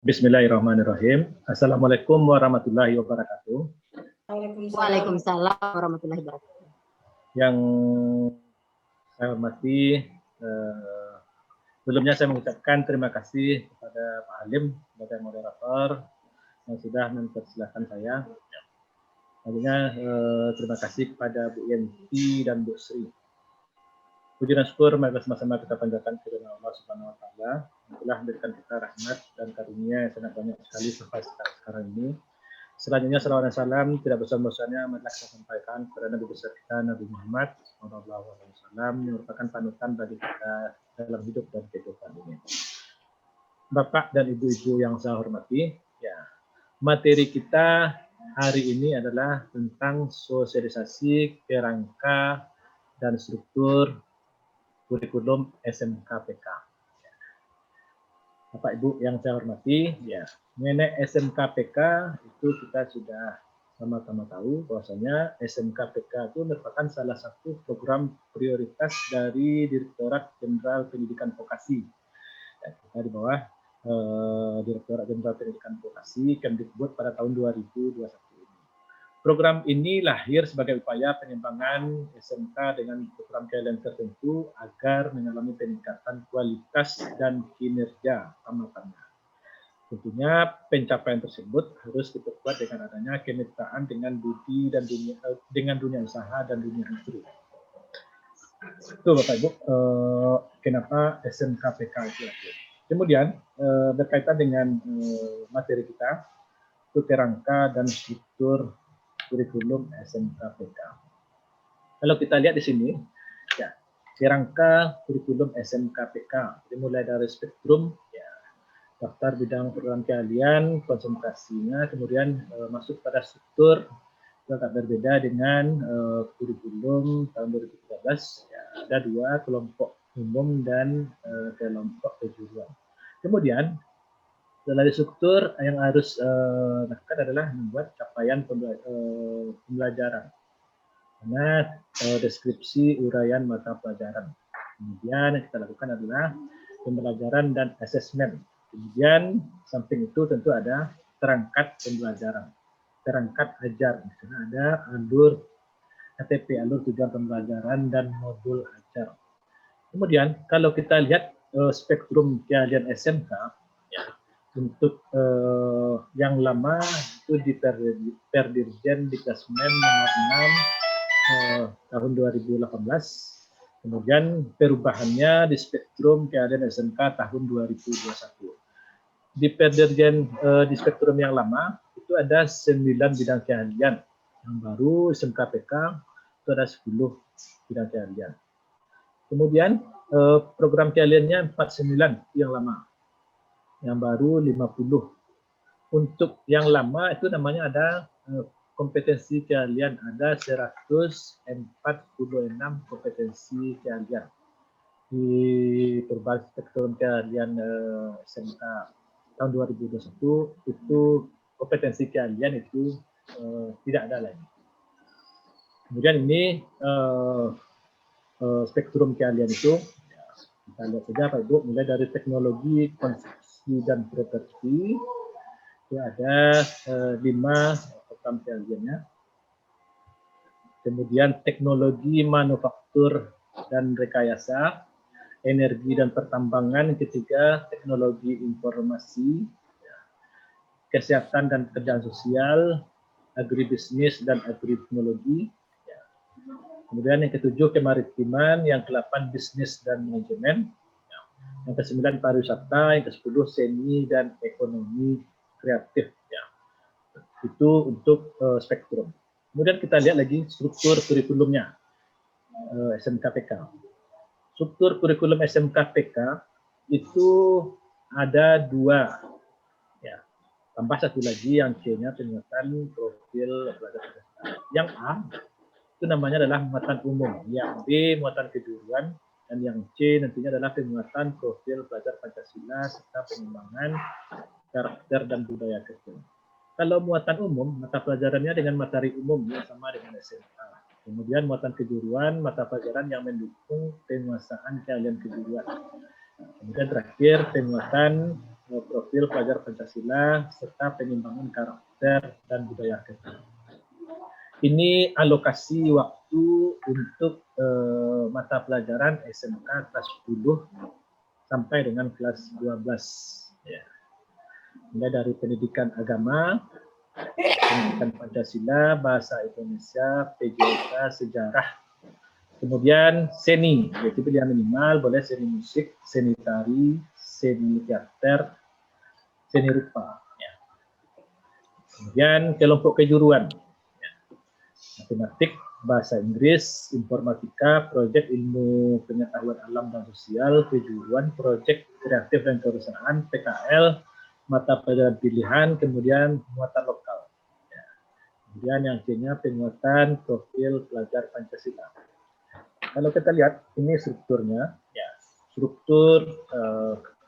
Bismillahirrahmanirrahim. Assalamualaikum warahmatullahi wabarakatuh. Waalaikumsalam warahmatullahi wabarakatuh. Yang saya hormati, sebelumnya saya mengucapkan terima kasih kepada Pak Halim sebagai moderator yang sudah mempersilahkan saya. Selanjutnya terima kasih kepada Bu Yenti dan Bu Sri. Puji dan syukur mari sama-sama kita panjatkan kepada Allah Subhanahu wa taala yang telah memberikan kita rahmat dan karunia yang sangat banyak sekali sampai sekarang ini. Selanjutnya salawat dan salam tidak bosan-bosannya marilah kita sampaikan kepada Nabi besar kita Nabi Muhammad SAW yang merupakan panutan bagi kita dalam hidup dan kehidupan ini. Bapak dan Ibu-ibu yang saya hormati, ya, materi kita hari ini adalah tentang sosialisasi kerangka dan struktur kurikulum SMKPK. Bapak Ibu yang saya hormati, ya, mengenai SMKPK itu kita sudah sama-sama tahu bahwasanya SMKPK itu merupakan salah satu program prioritas dari Direktorat Jenderal Pendidikan Vokasi. Ya, kita di bawah Direktorat Jenderal Pendidikan Vokasi Kemdikbud pada tahun 2021. Program ini lahir sebagai upaya pengembangan SMK dengan program keahlian tertentu agar mengalami peningkatan kualitas dan kinerja tamatannya. Tentunya pencapaian tersebut harus diperkuat dengan adanya kemitraan dengan budi dan dunia usaha dan dunia industri. Itu Bapak Ibu, kenapa SMKPK itu lahir. Kemudian berkaitan dengan materi kita, itu kerangka dan struktur kurikulum SMKPK. Kalau kita lihat di sini, ya, kerangka kurikulum SMKPK dimulai dari spektrum, ya, daftar bidang program keahlian, konsentrasinya, kemudian masuk pada struktur agak berbeda dengan kurikulum tahun 2013. Ya, ada dua, kelompok umum dan kelompok kejuruan. Kemudian dari struktur yang harus dilakukan adalah membuat capaian pembelajaran, karena deskripsi uraian mata pelajaran. Kemudian yang kita lakukan adalah pembelajaran dan asesmen. Kemudian samping itu tentu ada perangkat pembelajaran, perangkat ajar. Misalnya ada alur ATP, alur tujuan pembelajaran dan modul ajar. Kemudian kalau kita lihat spektrum keahlian SMK, ya, untuk yang lama itu di Perdirjen Dikasmen nomor 6 tahun 2018. Kemudian perubahannya di spektrum keahlian SMK tahun 2021. Di Perdirjen di spektrum yang lama itu ada 9 bidang keahlian. Yang baru SMKPK itu ada 10 bidang keahlian. Kemudian program keahliannya 49 yang lama. Yang baru 50. Untuk yang lama itu namanya ada kompetensi keahlian, ada 146 kompetensi keahlian. Di berbagai spektrum keahlian SMK tahun 2021 itu kompetensi keahlian itu tidak ada lagi. Kemudian ini spektrum keahlian itu, ya, kita lihat saja Pak Ibu, mulai dari teknologi, konstruksi dan properti itu ada 5 program keahliannya. Kemudian teknologi manufaktur dan rekayasa, energi dan pertambangan, ketiga teknologi informasi, kesehatan dan pekerjaan sosial, agribisnis dan agriteknologi. Kemudian yang ketujuh kemaritiman, yang ke-8 bisnis dan manajemen, yang ke-9 pariwisata, yang ke-10 seni dan ekonomi kreatif. Ya. Itu untuk spektrum. Kemudian kita lihat lagi struktur kurikulumnya SMKPK. Struktur kurikulum SMKPK itu ada 2. Ya. Tambah satu lagi yang C-nya penguatan profil pelajar Pancasila. Yang A itu namanya adalah muatan umum, yang B muatan kejuruan, dan yang C nantinya adalah penguatan profil pelajar Pancasila serta pengembangan karakter dan budaya kerja. Kalau muatan umum, mata pelajarannya dengan materi umum yang sama dengan SMA. Kemudian muatan kejuruan, mata pelajaran yang mendukung penguasaan keahlian kejuruan. Kemudian terakhir penguatan profil pelajar Pancasila serta pengembangan karakter dan budaya kita. Ini alokasi waktu untuk mata pelajaran SMK kelas 10 sampai dengan kelas 12. Ya. Mulai dari pendidikan agama, pendidikan Pancasila, bahasa Indonesia, PJK, sejarah, kemudian seni, yaitu pilihan minimal, boleh seni musik, seni tari, seni teater, seni rupa. Ya. Kemudian kelompok kejuruan, ya. Matematik, bahasa Inggris, informatika, proyek ilmu pengetahuan alam dan sosial, kejuruan, proyek kreatif dan kerusahaan, PKL, mata pelajaran pilihan, kemudian muatan lokal. Ya. Kemudian yang C-nya penguatan profil pelajar Pancasila. Kalau kita lihat ini strukturnya, ya, struktur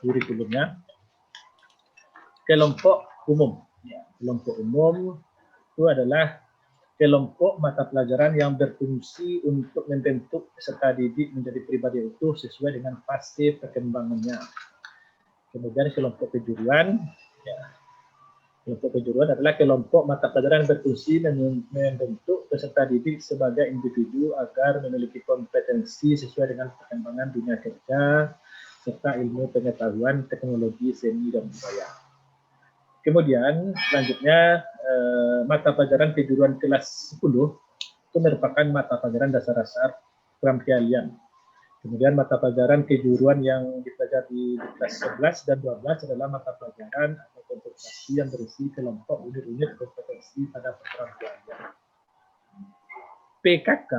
kurikulumnya. Kelompok umum, ya, kelompok umum itu adalah kelompok mata pelajaran yang berfungsi untuk membentuk peserta didik menjadi pribadi utuh sesuai dengan fase perkembangannya. Kemudian kelompok kejuruan, ya, kelompok kejuruan adalah kelompok mata pelajaran yang berfungsi membentuk peserta didik sebagai individu agar memiliki kompetensi sesuai dengan perkembangan dunia kerja serta ilmu pengetahuan, teknologi, seni, dan budaya. Kemudian selanjutnya mata pelajaran kejuruan kelas 10 itu merupakan mata pelajaran dasar-dasar keterampilan. Kemudian mata pelajaran kejuruan yang dipelajari di kelas 11 dan 12 adalah mata pelajaran atau konsentrasi yang berisi kelompok unit-unit kompetensi pada keterampilan. PKK,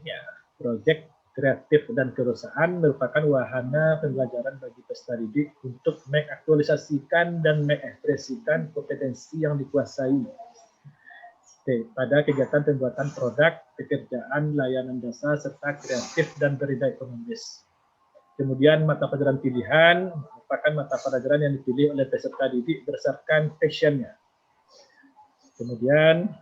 ya, proyek kreatif dan kerusahaan, merupakan wahana pembelajaran bagi peserta didik untuk mengaktualisasikan dan mengekspresikan kompetensi yang dikuasai pada kegiatan pembuatan produk, pekerjaan, layanan dasar, serta kreatif dan bernilai ekonomis. Kemudian mata pelajaran pilihan merupakan mata pelajaran yang dipilih oleh peserta didik berdasarkan passionnya. Kemudian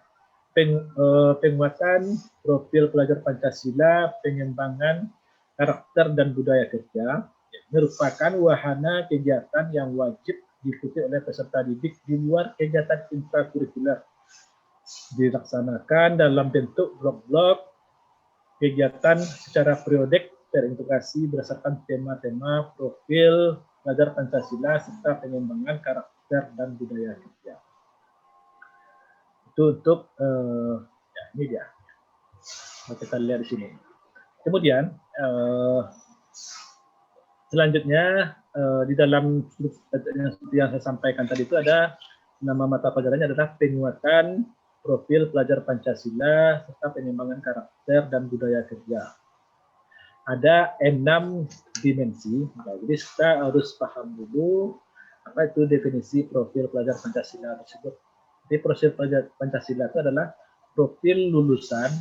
penguatan profil pelajar Pancasila, pengembangan karakter dan budaya kerja, merupakan wahana kegiatan yang wajib diikuti oleh peserta didik di luar kegiatan intrakurikuler. Dilaksanakan dalam bentuk blok-blok kegiatan secara periodik terintegrasi berdasarkan tema-tema profil pelajar Pancasila serta pengembangan karakter dan budaya kerja. Itu untuk ya, ini dia. Kita lihat di sini. Kemudian selanjutnya di dalam yang saya sampaikan tadi itu ada nama mata pelajarannya adalah penguatan profil pelajar Pancasila serta pengembangan karakter dan budaya kerja. Ada 6 dimensi. Nah, jadi kita harus paham dulu apa itu definisi profil pelajar Pancasila tersebut. Jadi profil pelajar Pancasila itu adalah profil lulusan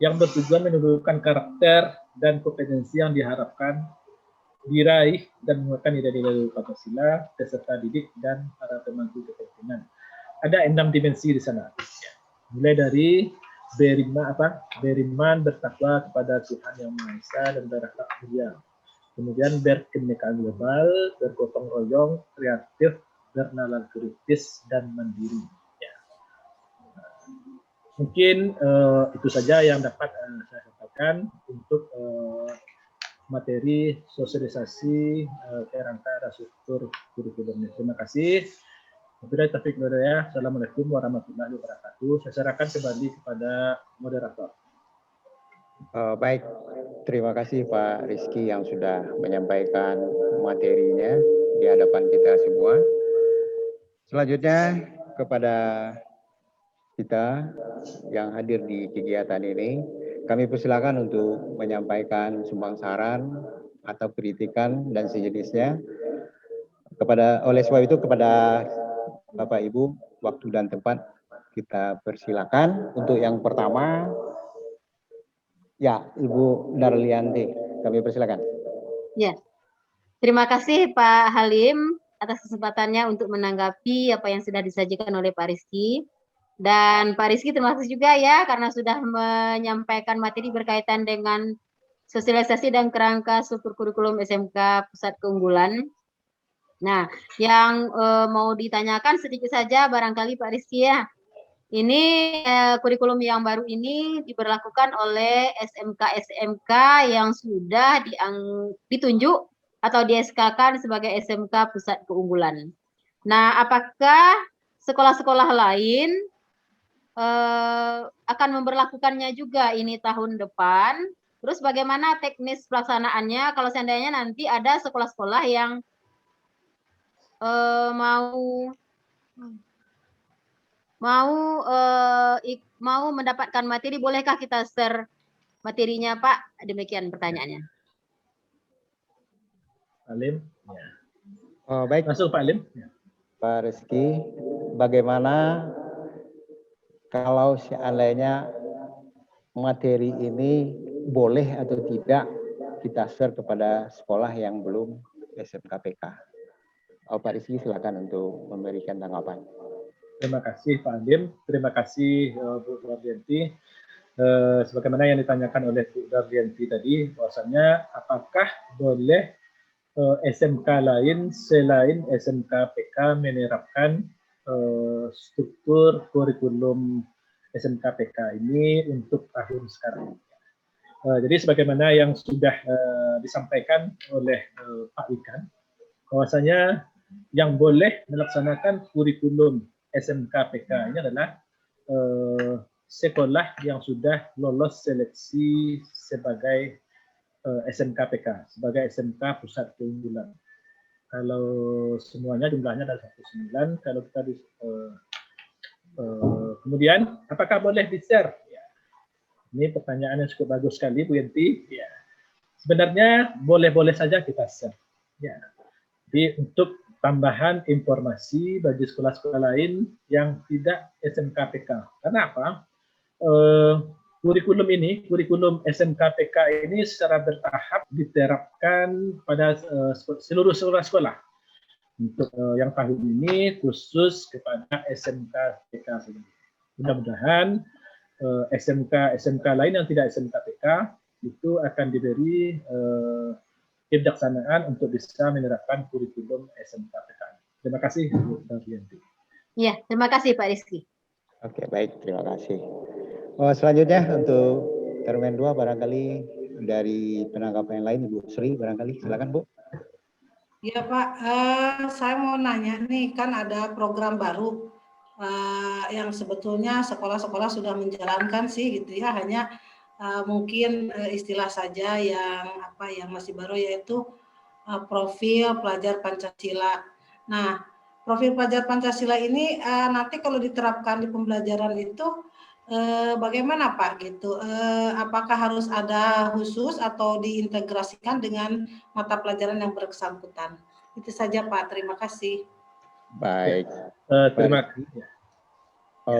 yang bertujuan menunjukkan karakter dan kompetensi yang diharapkan diraih dan menguatkan nilai-nilai Pancasila, peserta didik dan para pemangku kepentingan. Ada 6 dimensi di sana. Mulai dari beriman bertakwa kepada Tuhan Yang Maha Esa dan berakhlak mulia. Kemudian berkebinekaan global, bergotong royong, kreatif, bernalar kritis dan mandiri. Ya. Mungkin itu saja yang dapat saya sampaikan untuk materi sosialisasi kerangka struktur kurikulum. Terima kasih. Assalamualaikum warahmatullahi wabarakatuh. Saya serahkan kembali kepada moderator. Baik, terima kasih Pak Rizky yang sudah menyampaikan materinya di hadapan kita semua. Selanjutnya kepada kita yang hadir di kegiatan ini, kami persilakan untuk menyampaikan sumbang saran atau kritikan dan sejenisnya. Oleh sebab itu kepada Bapak Ibu, waktu dan tempat kita persilakan. Untuk yang pertama, ya, Ibu Darlianti, kami persilakan. Ya, terima kasih Pak Halim atas kesempatannya untuk menanggapi apa yang sudah disajikan oleh Pak Rizky. Dan Pak Rizky terima kasih juga ya karena sudah menyampaikan materi berkaitan dengan sosialisasi dan kerangka struktur kurikulum SMK Pusat Keunggulan. Nah, yang mau ditanyakan sedikit saja barangkali Pak Rizky ya. Ini kurikulum yang baru ini diberlakukan oleh SMK-SMK yang sudah ditunjuk atau di-SK-kan sebagai SMK Pusat Keunggulan. Nah, apakah sekolah-sekolah lain akan memberlakukannya juga ini tahun depan? Terus bagaimana teknis pelaksanaannya kalau seandainya nanti ada sekolah-sekolah yang mau mendapatkan materi, bolehkah kita share materinya, Pak? Demikian pertanyaannya. Pak Lim. Ya. Oh, baik. Masuk Pak Lim. Ya. Pak Rizky, bagaimana kalau seandainya materi ini boleh atau tidak kita share kepada sekolah yang belum SMKPK? Oh, Pak Rizky silakan untuk memberikan tanggapan. Terima kasih Pak Lim, terima kasih Bu Darlianti. Sebagaimana yang ditanyakan oleh Bu Darlianti tadi, bahwasanya apakah boleh SMK lain selain SMKPK menerapkan struktur kurikulum SMKPK ini untuk tahun sekarang. Jadi sebagaimana yang sudah disampaikan oleh Pak Ikan, bahwasanya yang boleh melaksanakan kurikulum SMKPK ini adalah sekolah yang sudah lolos seleksi sebagai SMKPK, sebagai SMK Pusat Keunggulan. Kalau semuanya jumlahnya adalah 19, kalau kita kemudian apakah boleh di-share? Ya. Ini pertanyaan yang cukup bagus sekali Bu Yenti. Ya. Sebenarnya boleh-boleh saja kita share. Ya. Jadi untuk tambahan informasi bagi sekolah-sekolah lain yang tidak SMKPK. Karena apa? Kurikulum SMKPK ini secara bertahap diterapkan pada seluruh sekolah. Untuk yang tahun ini khusus kepada SMKPK. Mudah-mudahan SMK lain yang tidak SMKPK itu akan diberi kebijaksanaan untuk bisa menerapkan kurikulum SMKPK. Terima kasih Bu Darlianti. Iya, terima kasih Pak Rizky. Oke, baik, terima kasih. Selanjutnya untuk termen 2 barangkali dari penanggapan yang lain Ibu Sri barangkali, silakan Bu. Ya Pak, saya mau nanya nih, kan ada program baru yang sebetulnya sekolah-sekolah sudah menjalankan sih gitu ya, hanya mungkin istilah saja yang masih baru, yaitu profil pelajar Pancasila. Nah, profil pelajar Pancasila ini nanti kalau diterapkan di pembelajaran itu bagaimana Pak gitu? Apakah harus ada khusus atau diintegrasikan dengan mata pelajaran yang bersangkutan? Itu saja Pak, terima kasih. Baik. Terima kasih.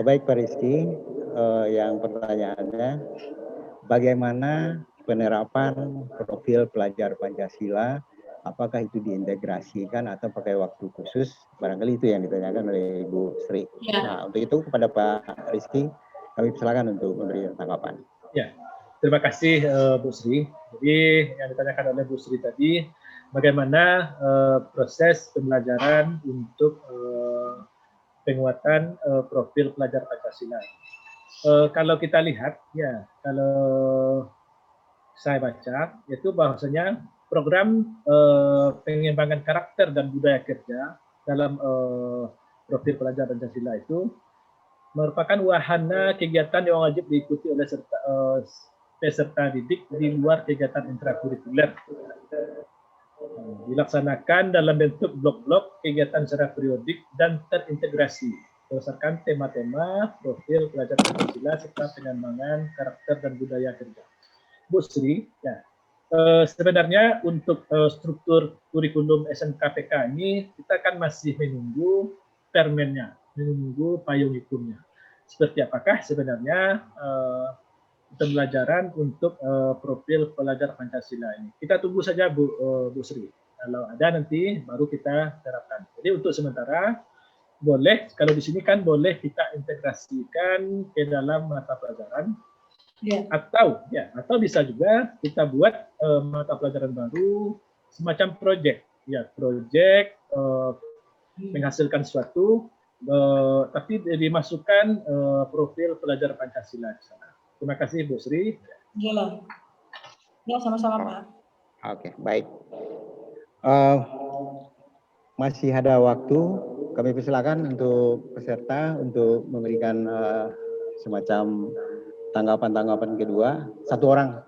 Baik Pak Rizky, yang pertanyaannya bagaimana penerapan profil pelajar Pancasila, apakah itu diintegrasikan atau pakai waktu khusus? Barangkali itu yang ditanyakan oleh Ibu Sri. Ya. Nah, untuk itu kepada Pak Rizky, kami silakan untuk memberi tanggapan. Ya, terima kasih Bu Sri. Jadi yang ditanyakan oleh Bu Sri tadi, bagaimana proses pembelajaran untuk penguatan profil pelajar Pancasila. Kalau kita lihat, ya, kalau saya baca, itu bahwasanya program pengembangan karakter dan budaya kerja dalam profil pelajar Pancasila itu merupakan wahana kegiatan yang wajib diikuti oleh peserta didik di luar kegiatan intrakurikuler. Dilaksanakan dalam bentuk blok-blok kegiatan secara periodik dan terintegrasi berdasarkan tema-tema profil pelajar Pancasila serta pengembangan karakter dan budaya kerja. Bu Sri, ya, sebenarnya untuk struktur kurikulum SMKPK ini kita kan masih menunggu permennya, menunggu payung hukumnya. Seperti apakah sebenarnya pembelajaran untuk profil pelajar Pancasila ini. Kita tunggu saja Bu Sri. Kalau ada nanti baru kita terapkan. Jadi untuk sementara boleh, kalau di sini kan boleh kita integrasikan ke dalam mata pelajaran. Yeah. Atau bisa juga kita buat mata pelajaran baru semacam proyek. ya proyek menghasilkan sesuatu, tapi dimasukkan profil pelajar Pancasila di sana. Terima kasih Bu Sri. Iya, ya sama-sama Pak. Oke, baik. Masih ada waktu, kami persilakan untuk peserta untuk memberikan semacam tanggapan-tanggapan kedua. Satu orang,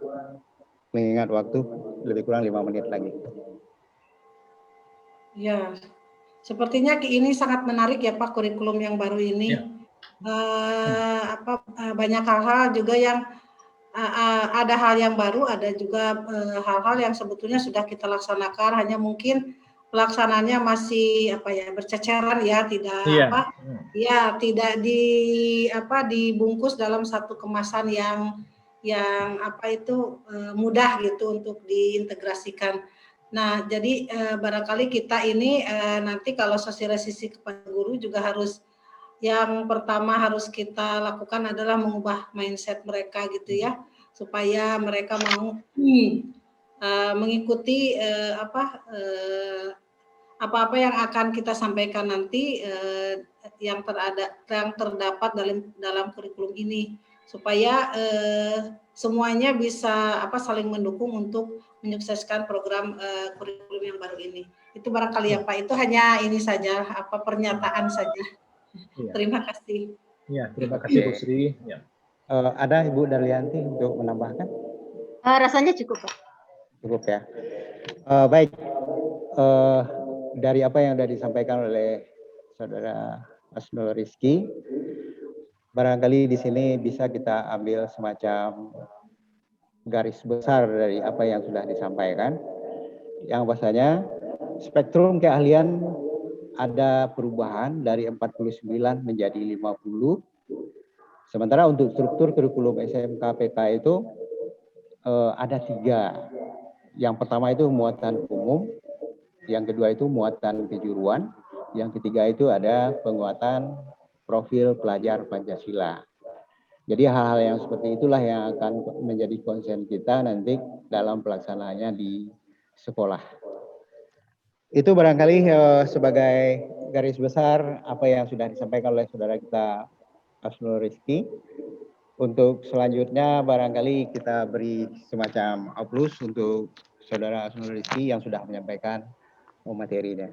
mengingat waktu lebih kurang 5 menit lagi. Ya, sepertinya ini sangat menarik ya Pak, kurikulum yang baru ini. Banyak hal-hal juga yang ada hal yang baru, ada juga hal-hal yang sebetulnya sudah kita laksanakan, hanya mungkin pelaksanaannya masih berceceran ya, tidak dibungkus dalam satu kemasan yang mudah gitu untuk diintegrasikan. Nah, jadi barangkali kita ini nanti kalau sosialisasi kepada guru juga harus, yang pertama harus kita lakukan adalah mengubah mindset mereka gitu ya, supaya mereka mau mengikuti apa-apa yang akan kita sampaikan nanti yang terdapat dalam kurikulum ini, supaya semuanya bisa saling mendukung untuk menyukseskan program kurikulum yang baru ini. Itu barangkali ya Pak, itu hanya ini saja, pernyataan saja. Ya. Terima kasih. Ya, terima kasih Bu Sri. Ya. Ada Ibu Darlianti untuk menambahkan? Rasanya cukup Pak. Cukup ya. Baik, dari apa yang sudah disampaikan oleh Saudara Asnul Rizky, barangkali di sini bisa kita ambil semacam garis besar dari apa yang sudah disampaikan, yang bahasanya spektrum keahlian ada perubahan dari 49 menjadi 50. Sementara untuk struktur kurikulum SMK PK itu ada 3. Yang pertama itu muatan umum, yang kedua itu muatan kejuruan, yang ketiga itu ada penguatan profil pelajar Pancasila. Jadi hal-hal yang seperti itulah yang akan menjadi konsen kita nanti dalam pelaksanaannya di sekolah. Itu barangkali sebagai garis besar apa yang sudah disampaikan oleh saudara kita Asnul Rizky. Untuk selanjutnya barangkali kita beri semacam aplaus untuk saudara Asnul Rizky yang sudah menyampaikan materinya.